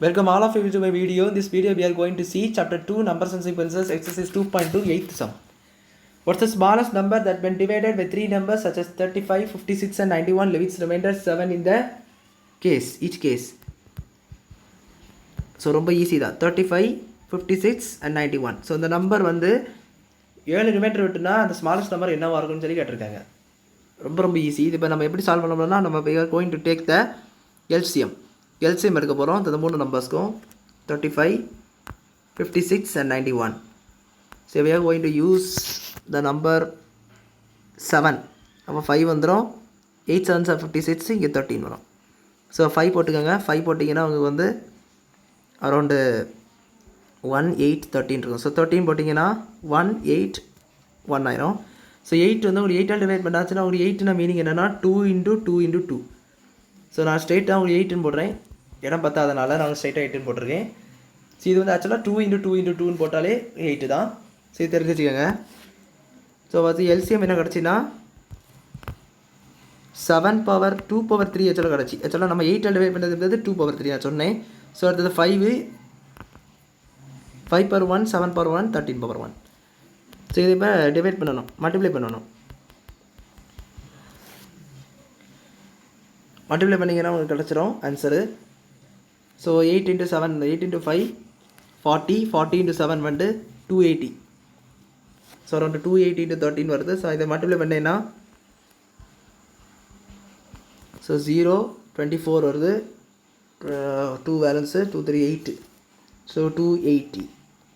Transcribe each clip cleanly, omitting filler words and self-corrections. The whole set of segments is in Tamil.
Welcome all of you to my video. In this video we are going to see chapter 2 numbers and sequences exercise 2.2 8th sum. What's the smallest number that when divided by three numbers such as 35, 56 and 91 leaves its remainder 7 in the each case. So ரொம்ப ஈஸி தான். 35, 56 and 91. ஸோ இந்த நம்பர் வந்து 7 ரிமைண்டர் விட்டுனா அந்த ஸ்மாலஸ்ட் நம்பர் என்னவாக இருக்குன்னு சொல்லி கேட்டிருக்காங்க. ரொம்ப ஈஸி. இது இப்போ நம்ம எப்படி சால்வ் பண்ணோம்னா நம்ம going to take the LCM எடுக்க போகிறோம். இந்த மூணு நம்பர்ஸ்க்கும் 35, 56 and 91. So we are going to use the number 7. அப்போ 5 வந்துடும். 8 7s are 56, இங்கே 13 வரும். ஸோ 5 போட்டுக்கோங்க. 5 போட்டிங்கன்னா உங்களுக்கு வந்து அரௌண்டு 1 8 13 இருக்கும். ஸோ 13 போட்டிங்கன்னா 1 8 1 ஆயிரும். ஸோ 8 வந்து உங்களுக்கு 8 டிவைட் பண்ணாச்சுன்னா உங்களுக்கு 8னா மீனிங் என்னென்னா 2 × 2 × 2. ஸோ நான் ஸ்ட்ரெயிட்டாக உங்களுக்கு 8ன்னு போடுறேன். இடம் பத்தாதனால நான் ஸ்ட்ரெயிட்டாக 8ன்னு போட்டிருக்கேன். ஸோ இது வந்து ஆக்சுவலாக 2 × 2 × 2ன்னு போட்டாலே 8 தான். ஸோ இது தெரிஞ்சு வச்சுக்கோங்க. ஸோ அது எல்சிஎம் என்ன கிடச்சின்னா 7 பவர் 2 பவர் 3 ஆக்சுவலாக கிடச்சி. ஆக்சுவலாக நம்ம 8 டிவைட் பண்ணுறது 2 பவர் 3 நான் சொன்னேன். ஸோ அடுத்தது 5 பவர் 1 7 பவர் 1 13 பவர் 1. ஸோ இது இப்போ டிவைட் பண்ணணும், மல்டிப்ளை பண்ணணும். மல்டிப்ளை பண்ணிங்கன்னா உங்களுக்கு கிடச்சிரும் ஆன்சரு. ஸோ 8 × 7 8 × 5 40 40 × 7 வந்து 280. ஸோ அரௌண்ட் 280 × 13 வருது. ஸோ இதை மல்டிப்ளை பண்ணேன்னா ஸோ 0 24 வருது. 2 பேலன்ஸு 2 3 8. ஸோ 280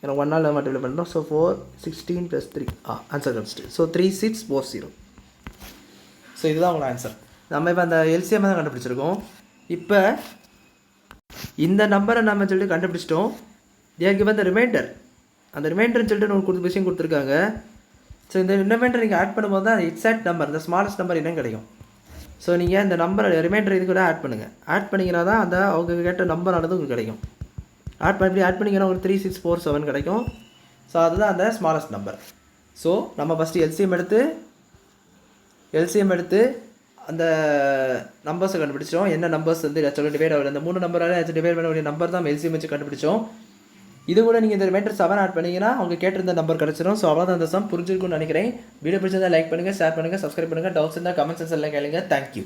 ஏன்னா 1 நாள் மல்டிப்ளை பண்ணுறோம். ஸோ 4 16 + 3 ஆன்சர் கிடச்சிட்டு. ஸோ 3640. ஸோ இதுதான் உங்களோட ஆன்சர். நம்ம இப்போ அந்த எல்சிஎம் தான் கண்டுபிடிச்சிருக்கோம். இப்போ இந்த நம்பரை நம்ம சொல்லிட்டு கண்டுபிடிச்சிட்டோம். தேர் கிவன் த ரிமைண்டர். அந்த ரிமைண்டர்னு சொல்லிட்டு உங்களுக்கு விஷயம் கொடுத்துருக்காங்க. ஸோ இந்த ரிமைண்டர் நீங்கள் ஆட் பண்ணும்போது தான் எக்ஸாக்ட் நம்பர், இந்த ஸ்மாலஸ்ட் நம்பர் என்னன்னு கிடைக்கும். ஸோ நீங்கள் இந்த நம்பரை ரிமைண்டர் இது கூட ஆட் பண்ணுங்கள். ஆட் பண்ணிங்கன்னா தான் அந்த அவங்க கேட்ட நம்பர் ஆனது உங்களுக்கு கிடைக்கும். ஆட் பண்ணிங்கன்னா உங்களுக்கு 3647 கிடைக்கும். ஸோ அதுதான் அந்த ஸ்மாலஸ்ட் நம்பர். ஸோ நம்ம ஃபஸ்ட்டு எல்சிஎம் எடுத்து அந்த நம்பர்ஸை கண்டுபிடிச்சோம். என்ன நம்பர்ஸ் வந்து ஆக்சுவலாக டிவைட் ஆகல, அந்த 3 நம்பரால் டிவைட் பண்ணக்கூடிய நம்பர் தான் எல்சிஎம் வச்சு கண்டுபிடிச்சோம். இது கூட நீங்கள் இந்த ரிமைண்டர் 7 ஆட் பண்ணிங்கன்னா அவங்க கேட்டிருந்த நம்பர் கிடச்சிரும். ஸோ அவ்வளோதான் அந்த சம் புரிஞ்சிருக்கும்னு நினைக்கிறேன். வீடியோ பிடிச்சிருந்தா லைக் பண்ணுங்கள், ஷேர் பண்ணுங்கள், சப்ஸ்கிரைப் பண்ணுங்கள். டவுட்ஸ் இருந்தால் கமெண்ட் செக்ஷனில் கேளுங்க. தேங்க்யூ.